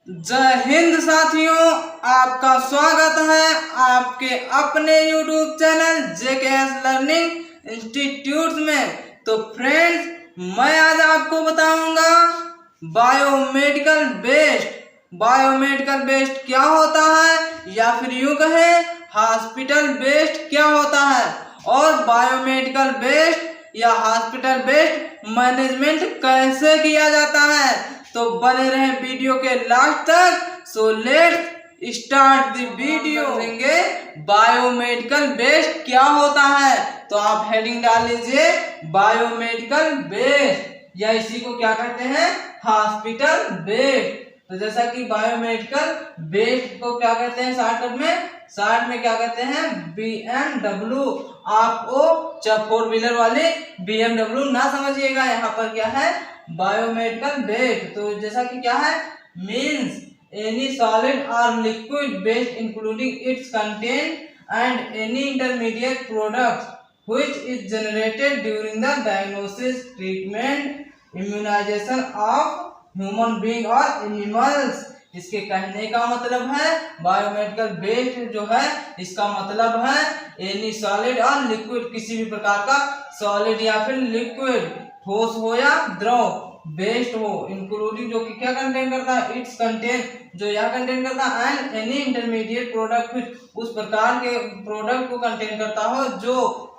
जय हिंद साथियों, आपका स्वागत है आपके अपने YouTube channel JKS learning institute में। तो फ्रेंड्स, मैं आज आपको बताऊंगा बायोमेडिकल बेस्ड क्या होता है, या फिर यूं कहे हॉस्पिटल बेस्ड क्या होता है, और बायोमेडिकल बेस्ड या हॉस्पिटल बेस्ड मैनेजमेंट कैसे किया जाता है। तो बने रहे वीडियो के लास्ट तक। So let's start the video. देंगे बायोमेडिकल बेस्ड क्या होता है, तो आप हेडिंग डाल लीजिए बायोमेडिकल बेस्ड, या इसी को क्या कहते हैं, हॉस्पिटल बेस्ड। तो जैसा कि बायोमेडिकल बेस्ड को क्या कहते हैं शॉर्ट में क्या कहते हैं, BMW। आप वो 4 व्हीलर वाले BMW ना समझिएगा, यहाँ पर क्या है बायोमेडिकल बेस्ड। तो जैसा कि क्या है, मीन्स एनी सॉलिड और liquid based including its content and any intermediate product which is generated during the diagnosis, treatment, immunisation of human being और एनिमल्स। इसके कहने का मतलब है बायोमेडिकल बेस्ड जो है, इसका मतलब है एनी सॉलिड और लिक्विड, किसी भी प्रकार का सॉलिड या फिर लिक्विड, ठोस हो या द्रव, बेस्ड हो, इंक्लूडिंग जो कि क्या कंटेन करता है, इट्स कंटेन जो यह कंटेन करता है, एंड एनी इंटरमीडिएट प्रोडक्ट उस प्रकार के प्रोडक्ट को कंटेन करता हो जो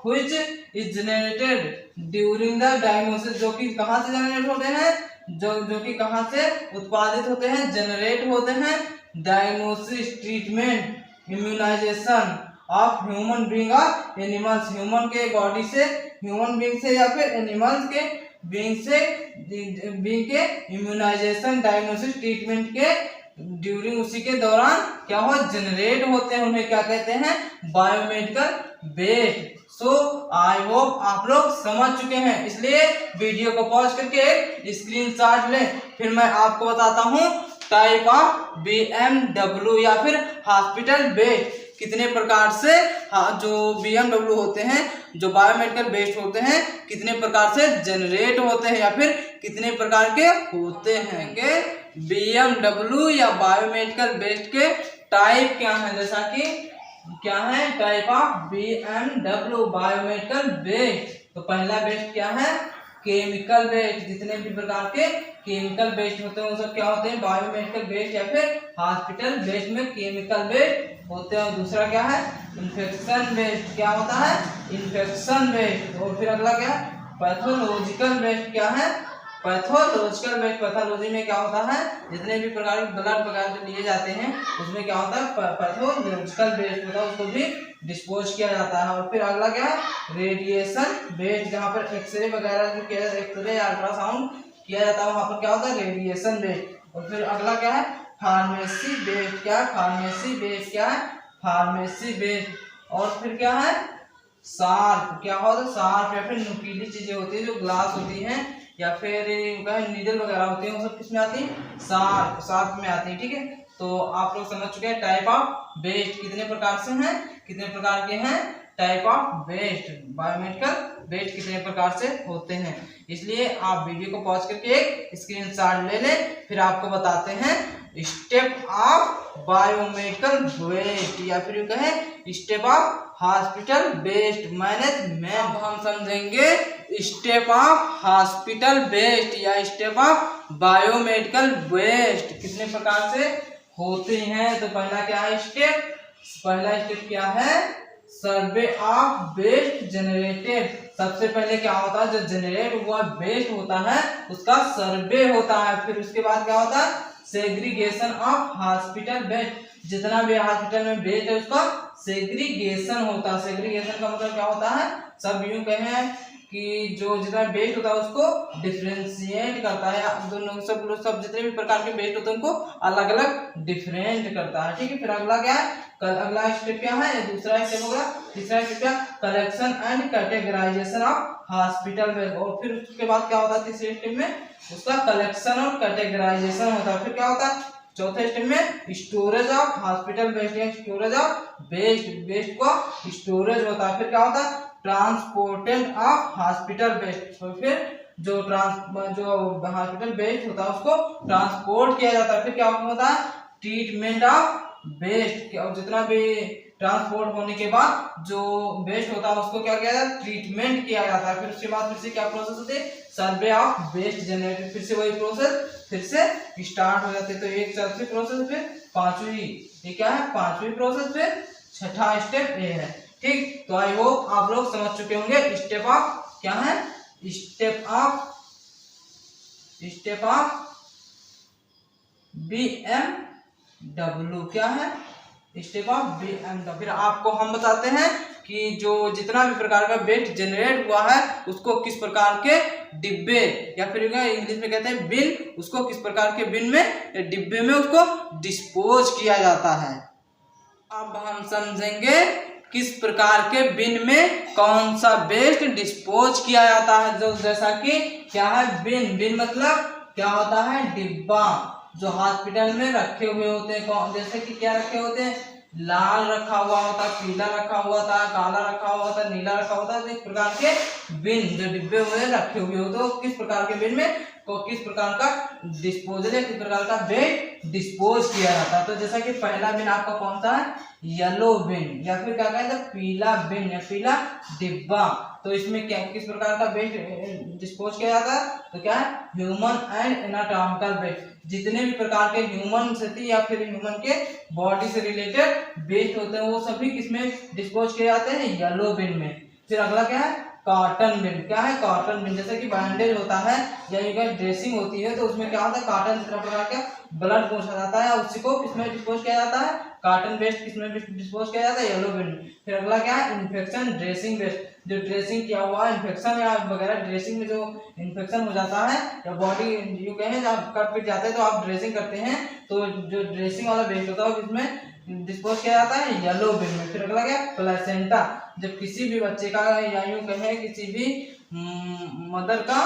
which is generated during the diagnosis, जो कि कहां से जनरेट होते हैं, जो कि कहां से उत्पादित होते हैं, जनरेट होते हैं, diagnosis, treatment, immunisation of human being और एनिमल्स, ह्यूमन के बॉडी से, ह्यूमन बीइंग से या फिर एनिमल्स के बीइंग के इम्यूनाइजेशन, डायग्नोसिस, ट्रीटमेंट के ड्यूरिंग, उसी के दौरान क्या हो, जनरेट होते हैं, उन्हें क्या कहते हैं, biomedical based. So I hope आप लोग समझ चुके हैं, इसलिए वीडियो को पॉज करके एक स्क्रीनशॉट लें। फिर मैं आपको बताता हूँ टाइप ऑफ BMW या फिर हॉस्पिटल बेस्ड कितने प्रकार से, जो BMW होते हैं, जो बायोमेडिकल बेस्ड होते हैं, कितने प्रकार से जनरेट होते हैं या फिर कितने प्रकार के होते हैं के BMW या बायोमेडिकल बेस्ड के टाइप क्या है, जैसा कि क्या है type of BMW biomedical based. तो पहला बेस्ड क्या है, केमिकल बेस्ड। जितने भी प्रकार के केमिकल बेस्ड होते हैं वो सब क्या होते हैं, बायोमेडिकल बेस्ड या फिर हॉस्पिटल बेस्ड में केमिकल बेस्ड होते हैं। दूसरा क्या है, इन्फेक्शन बेस्ड, क्या होता है, इन्फेक्शन बेस्ड। और फिर अगला क्या है, पैथोलॉजिकल बेस्ड, क्या है, पैथोलॉजिकल बेस्ड। पैथोलॉजी में क्या होता है, जितने भी प्रकार के ब्लड वगैरह लिए जाते हैं उसमें क्या होता है, पैथोलॉजिकल बेस्ड होता है, उसको भी डिस्पोज किया जाता है। और फिर अगला क्या है, रेडिएशन बेस्ड, जहाँ पर एक्सरे वगैरह जो किया जाता है, एक्सरे अल्ट्रासाउंड किया जाता है, वहाँ पर क्या होता है, रेडिएशन बेस्ड। और फिर अगला क्या है, फार्मेसी बेस्ड, क्या है, फार्मेसी बेस्ड, क्या है, फार्मेसी बेस्ड। और फिर क्या है, शार्प, क्या होता है, शार्प या फिर नुकीली चीजें होती है, जो ग्लास होती हैं या फिर नीडल वगैरह होती है, वो सब किसमें आती है, शार्प में आती है। ठीक है, तो आप लोग समझ चुके हैं टाइप ऑफ बेस्ड कितने प्रकार से हैं, कितने प्रकार के हैं type of based, biomedical based कितने प्रकार से होते हैं। इसलिए आप वीडियो को पॉज करके एक स्क्रीनशॉट ले लें, फिर आपको बताते हैं स्टेप ऑफ बायोमेडिकल बेस्ड या फिर कहें step of hospital based management. अब हम समझेंगे स्टेप ऑफ हॉस्पिटल बेस्ड या स्टेप ऑफ बायोमेडिकल बेस्ड कितने प्रकार से होते हैं। तो पहला क्या है स्टेप, पहला स्टेप क्या है, सर्वे ऑफ बेस्ड जनरेटेड। सबसे पहले क्या होता है, जो जनरेट हुआ बेस्ड होता है उसका सर्वे होता है। फिर उसके बाद क्या होता है, सेग्रीगेशन ऑफ हॉस्पिटल बेड, जितना भी हॉस्पिटल में बेड है उसका सेग्रीगेशन होता है। सेग्रीगेशन का मतलब क्या होता है, सब यूं कहें कि जो जितना बेड होता है उसको डिफरेंशिएट करता है, दोनों सब जितने भी प्रकार के बेड होते हैं उनको अलग अलग डिफरेंट करता है। ठीक है, फिर अगला क्या है, अगला स्टेप क्या है, दूसरा स्टेप होगा। तीसरा स्टेप क्या, collection and categorisation of hospital bed. और फिर उसके बाद क्या होता है, तीसरे स्टेप में उसका कलेक्शन और कैटेगराइजेशन होता है। फिर क्या होता है, चौथे स्टेप में स्टोरेज ऑफ हॉस्पिटल बेड या स्टोरेज ऑफ बेस्ट को स्टोरेज होता है। फिर क्या होता है, ट्रांसपोर्टेड ऑफ हॉस्पिटल बेड। तो फिर जो हॉस्पिटल वेस्ट होता है उसको ट्रांसपोर्ट किया जाता है। फिर क्या होता है, ट्रीटमेंट ऑफ वेस्ट, और जितना भी ट्रांसपोर्ट होने के बाद जो वेस्ट होता है उसको क्या किया जाता है, ट्रीटमेंट किया जाता है। फिर उसके बाद फिर से क्या प्रोसेस होते हैं, सर्वे ऑफ वेस्ट जनरेटेड, फिर से वही प्रोसेस फिर से स्टार्ट हो जाते हैं। तो एक चौथी प्रोसेस, फिर पांचवी, ये क्या है, पांचवी प्रोसेस, फिर छठा स्टेप ये है। ठीक, तो आई होप आप लोग समझ चुके होंगे स्टेप ऑफ क्या है, स्टेप ऑफ BMW क्या है, स्टेप ऑफ BMW। फिर आपको हम बताते हैं कि जो जितना भी प्रकार का वेस्ट जनरेट हुआ है उसको किस प्रकार के डिब्बे या फिर इंग्लिश में कहते हैं बिन, उसको किस प्रकार के बिन में, डिब्बे में उसको डिस्पोज किया जाता है। अब हम समझेंगे किस प्रकार के बिन में कौन सा वेस्ट डिस्पोज किया जाता है। जो जैसा कि क्या है, बिन मतलब क्या होता है, डिब्बा जो हॉस्पिटल में रखे हुए होते हैं। जैसे कि क्या रखे होते हैं, लाल रखा हुआ होता है, पीला रखा हुआ था, काला रखा हुआ था, नीला रखा होता है। तो इस प्रकार के बिन जो डिब्बे हुए रखे हुए होते हैं, किस प्रकार के बिन में को किस प्रकार का डिस्पोजल या किस प्रकार का वेस्ट डिस्पोज किया जाता है। तो जैसा कि पहला बिन आपका कौन सा है, येलो बिन, या फिर क्या कहते हैं, पीला बिन या पीला डिब्बा। तो इसमें क्या किस प्रकार का वेस्ट डिस्पोज किया जाता है, तो क्या है, ह्यूमन एंड एनाटॉमिकल वेस्ट, जितने भी प्रकार के ह्यूमन से या फिर ह्यूमन के बॉडी से रिलेटेड वेस्ट होते हैं वो सभी किसमें डिस्पोज किए जाते हैं, येलो बिन में। फिर अगला क्या है, कॉटन बिन, क्या है, कॉटन बिन। जैसे कि बैंडेज होता है या ड्रेसिंग होती है तो उसमें क्या होता है, कॉटन जितना प्रकार का ब्लड पहुंचा जाता है, उसी को किसमें डिस्पोज किया जाता है, कॉटन वेस्ट किसमें डिस्पोज किया जाता है, येलो बिन में। फिर अगला क्या है, इन्फेक्शन ड्रेसिंग वेस्ट, जो ड्रेसिंग किया हुआ इन्फेक्शन या वगैरह ड्रेसिंग में जो इन्फेक्शन हो जाता है या बॉडी यू कहें जब कट पिट जाते हैं तो आप ड्रेसिंग करते हैं, तो जो ड्रेसिंग वाला वेस्ट होता है इसमें डिस्पोज किया जाता है येलो बिन में। फिर अगला क्या, प्लेसेंटा, जब किसी भी बच्चे का या यूं कहें किसी भी मदर का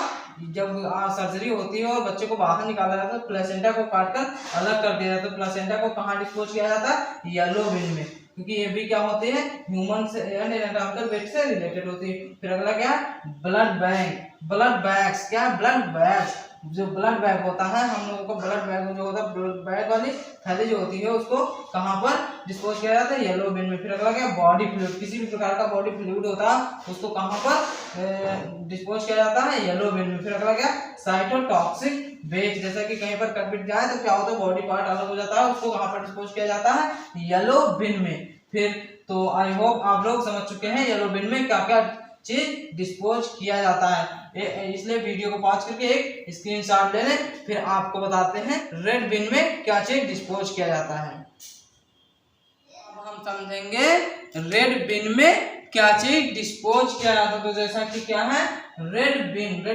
जब सर्जरी होती है और बच्चे को बाहर निकाला जाता है तो प्लेसेंटा को काटकर अलग कर दिया जाता है। तो प्लेसेंटा को कहाँ डिस्पोज किया जाता है, येलो बिन में, क्योंकि ये भी क्या होते हैं, ह्यूमन से एंड एनाटॉमिकल वेस्ट से रिलेटेड होती है। फिर अगला क्या है, ब्लड बैंक, ब्लड बैग्स, क्या है, ब्लड बैग्स, जो ब्लड बैग होता है हम लोगों को, ब्लड बैग जो होता है, ब्लड बैग वाली थैली जो होती है उसको कहाँ पर डिस्पोज किया जाता है, येलो बिन में। फिर अगला क्या, बॉडी फ्लूइड, किसी भी प्रकार का बॉडी फ्लूइड होता है उसको कहाँ पर डिस्पोज किया जाता है, येलो बिन में। फिर अगला क्या, साइटोटॉक्सिक वेस्ट, जैसा कि कहीं पर कट पिट जाए तो क्या होता है, बॉडी पार्ट अलग हो जाता है, उसको कहाँ पर डिस्पोज किया जाता है, येलो बिन में। फिर तो आई होप आप लोग समझ चुके हैं येलो बिन में क्या क्या चीज डिस्पोज किया जाता है। इसलिए वीडियो को पॉज करके एक स्क्रीनशॉट ले लें, फिर आपको बताते हैं रेड बिन में क्या चीज डिस्पोज किया जाता है। अब हम समझेंगे रेड बिन में क्या चीज डिस्पोज किया जाता है। तो जैसा कि क्या है, रेड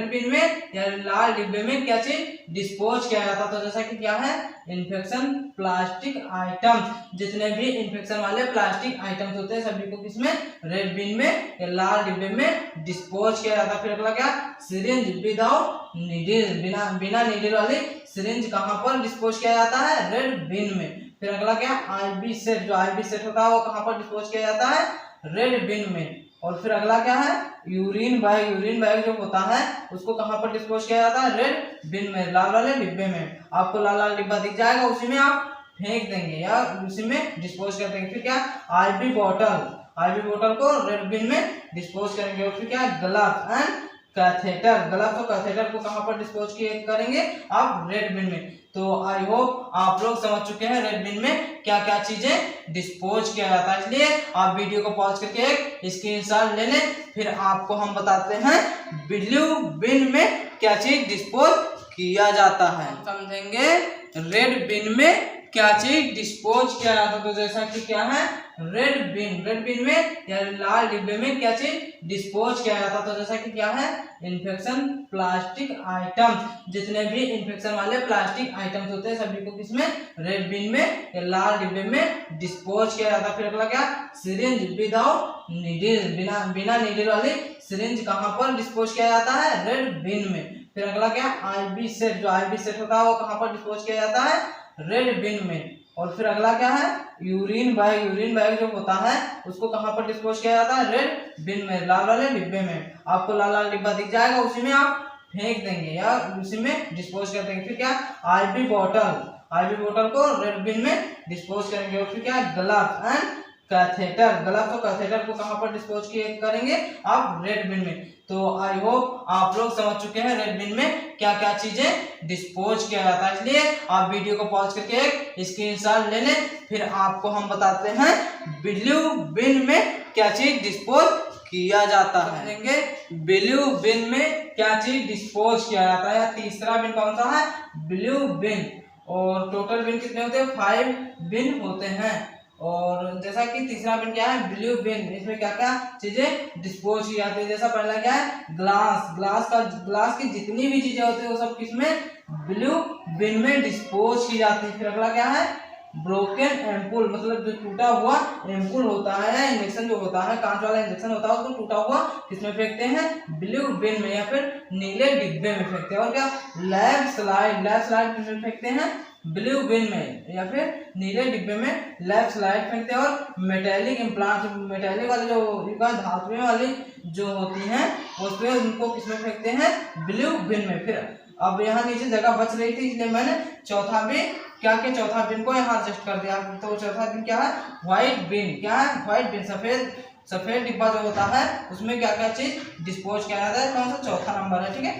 बिन में या लाल डिब्बे में क्या चीज डिस्पोज किया जाता है। तो जैसा कि क्या है, इन्फेक्शन प्लास्टिक आइटम्स, जितने भी इन्फेक्शन वाले प्लास्टिक आइटम्स होते हैं सभी को किसमें, रेड बिन में या लाल डिब्बे में डिस्पोज किया जाता है। फिर अगला क्या, सिरिंज विदाउट नीडल, बिना नीडल वाली सिरिंज कहाँ पर डिस्पोज किया जाता है, रेड बिन में। फिर अगला क्या, आईबी सेट, जो आईबी सेट होता है वो कहाँ पर डिस्पोज किया जाता है, रेड बिन में। और फिर अगला क्या है, यूरिन बैग जो होता है उसको कहाँ पर डिस्पोज किया जाता है, रेड बिन में, लाल वाले डिब्बे में। आपको लाल डिब्बा दिख जाएगा, उसी में आप फेंक देंगे या उसी में डिस्पोज कर देंगे। फिर क्या, आईबी बोतल को रेड बिन में डिस्पोज करेंगे। और फिर क्या, ग्लव एंड कैथेटर, ग्लव और कैथेटर को कहाँ पर डिस्पोज करेंगे आप, रेड बिन में। तो आई होप आप लोग समझ चुके हैं रेड बिन में क्या क्या चीजें डिस्पोज किया जाता है। इसलिए आप वीडियो को पॉज करके एक स्क्रीनशॉट ले लें, फिर आपको हम बताते हैं ब्लू बिन में क्या चीज डिस्पोज किया जाता है। समझेंगे रेड बिन में क्या चीज डिस्पोज किया जाता है। तो जैसा कि क्या है, रेड बिन में या लाल डिब्बे में क्या चीज डिस्पोज किया जाता है। तो जैसा कि क्या है, इन्फेक्शन प्लास्टिक आइटम्स, जितने भी इन्फेक्शन वाले प्लास्टिक आइटम्स होते हैं सभी को किसमें, रेड बिन में या लाल डिब्बे में डिस्पोज किया जाता है। फिर अगला क्या, सिरिंज विदाउट नीडल, बिना नीडल वाली सिरिंज कहाँ पर डिस्पोज किया जाता है, रेड बिन में। फिर अगला क्या, आईबी सेट, जो आईबी सेट होता है वो कहाँ पर डिस्पोज किया जाता है, रेड बिन में। और फिर अगला क्या है, यूरिन बैग जो होता है उसको कहाँ पर डिस्पोज किया जाता है, रेड बिन में, लाल वाले डिब्बे में। आपको लाल डिब्बा दिख जाएगा, उसी में आप फेंक देंगे या उसी में डिस्पोज कर देंगे। फिर क्या, आईवी बोतल को रेड बिन में डिस्पोज करेंगे। और फिर क्या, ग्लव्स एंड कैथेटर, ग्लव्स और कैथेटर को कहाँ पर डिस्पोज करेंगे आप, रेड बिन में। तो आई होप आप लोग समझ चुके हैं रेड बिन में क्या क्या चीजें डिस्पोज किया जाता है। इसलिए आप वीडियो को पॉज करके एक स्क्रीनशॉट ले लें, फिर आपको हम बताते हैं ब्लू बिन में क्या चीज डिस्पोज किया जाता है। ब्लू बिन में क्या चीज डिस्पोज किया जाता है। तीसरा बिन कौन सा है, ब्लू बिन। और टोटल बिन कितने होते हैं, 5 बिन होते हैं। और जैसा कि तीसरा बिन क्या है, ब्लू बिन, इसमें क्या क्या चीजें डिस्पोज की जाती है। जैसा पहला क्या है, ग्लास की जितनी भी चीजें होती है वो सब किसमें, ब्लू बिन में डिस्पोज की जाती है। फिर अगला क्या है, ब्रोकन एम्पुल, मतलब जो टूटा हुआ एम्पुल होता है, इंजेक्शन जो होता है, कांच वाला इंजेक्शन होता है, उसको टूटा हुआ किसमें फेंकते हैं, ब्लू बिन में या फिर नीले डिब्बे में फेंकते हैं। और क्या, लैब स्लाइड किसमें फेंकते हैं, ब्लू बिन में या फिर नीले डिब्बे में लैब स्लाइड फेंकते हैं। और मेटेलिक इम्प्लांट, मेटेलिक वाले जो धातुएं वाली जो होती हैं उसमें उनको किसमें फेंकते हैं, ब्लू बिन में। फिर अब यहाँ नीचे जगह बच रही थी इसलिए मैंने चौथा बिन क्या के चौथा बिन को यहाँ एडजस्ट कर दिया। तो चौथा बिन क्या है, व्हाइट बिन। क्या है, व्हाइट बिन, सफेद डिब्बा जो होता है उसमें क्या क्या चीज डिस्पोज किया जाता है। कौन सा, चौथा नंबर है, ठीक है,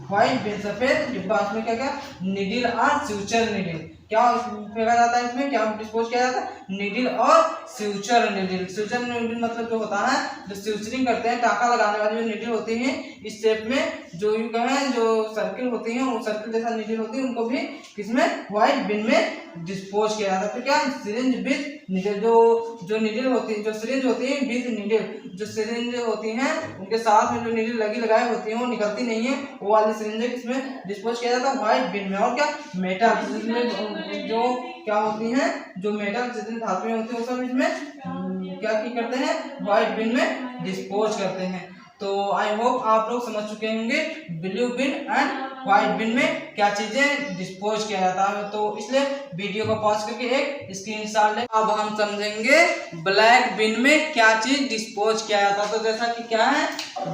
व्हाइट बिन सफेद डिब्बा, उसमें क्या क्या, निडिल और फ्यूचर निडिल क्या फेंका जाता है, इसमें क्या डिस्पोज किया जाता है, निडिल और फ्यूचर निडिल मतलब जो होता है जो फ्यूचरिंग करते हैं, टाका लगाने वाली जो निडिल होती है इस शेप में, जो यू कहें जो सर्किल होती है, वो सर्किल जैसा निडिल होती है, उनको भी किसमें, व्हाइट बिन में डिस्पोज किया जाता है। फिर क्या, सिरिंज विद निडिल, जो निडिल होती है, जो सिरिंज होती है विद निडिल, जो सिरिंज होती हैं उनके साथ में जो निडिल लगाई होती है वो निकलती नहीं है, वो वाली सिरिंज किसमें डिस्पोज किया जाता है, व्हाइट बिन में। और क्या, मेटल, जिसमें जो क्या होती हैं, जो मेटल जितनी धातुएं होती है वो सब इसमें क्या की करते हैं, व्हाइट बिन में डिस्पोज करते हैं। तो आई होप आप लोग समझ चुके होंगे ब्लू बिन एंड व्हाइट बिन में क्या चीजें डिस्पोज किया जाता है। तो इसलिए वीडियो को पॉज करके एक स्क्रीनशॉट ले। अब हम समझेंगे ब्लैक बिन में क्या चीज डिस्पोज किया जाता है। तो जैसा कि क्या है,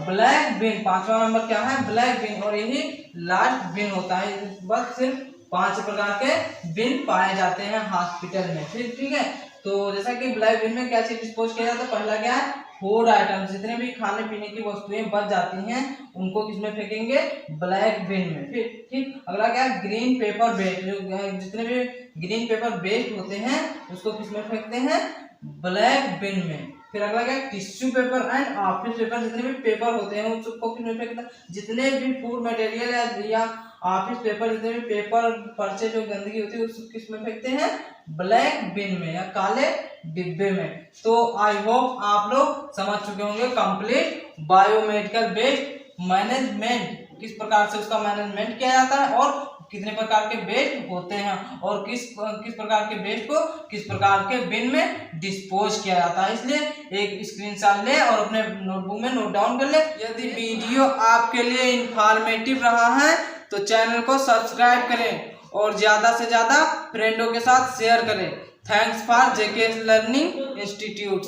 ब्लैक बिन, पांचवा नंबर क्या है, ब्लैक बिन, और यही लास्ट बिन होता है। बस सिर्फ 5 प्रकार के बिन पाए जाते हैं हॉस्पिटल में, फिर ठीक है। तो जैसा कि ब्लैक बिन में क्या चीज डिस्पोज किया जाता है, पहला क्या है, फूड आइटम, जितने भी खाने पीने की वस्तुएं बच जाती हैं उनको किसमें फेंकेंगे, ब्लैक बिन में। फिर ठीक, अगला क्या है, ग्रीन पेपर वेस्ट, जो जितने भी ग्रीन पेपर वेस्ट होते हैं उसको किसमें फेंकते हैं, ब्लैक बिन में। फिर अगला क्या है, tissue paper and office paper, जितने भी पेपर होते हैं उसको किसमें फेंकते हैं, जितने भी फूड मटेरियल या ऑफिस पेपर, जितने भी पेपर पर्चे जो गंदगी होती है उसको किसमें फेंकते हैं, ब्लैक बिन में या काले डिब्बे में। तो आई होप आप लोग समझ चुके होंगे कंप्लीट बायोमेडिकल वेस्ट मैनेजमेंट, किस प्रकार से उसका मैनेजमेंट किया जाता है और कितने प्रकार के वेस्ट होते हैं और किस प्रकार के वेस्ट को किस प्रकार के बिन में डिस्पोज किया जाता है। इसलिए एक स्क्रीनशॉट ले और अपने नोटबुक में नोट डाउन कर ले। यदि वीडियो आपके लिए इंफॉर्मेटिव रहा है तो चैनल को सब्सक्राइब करें और ज़्यादा से ज़्यादा फ्रेंडों के साथ शेयर करें। Thanks for JK learning institutes.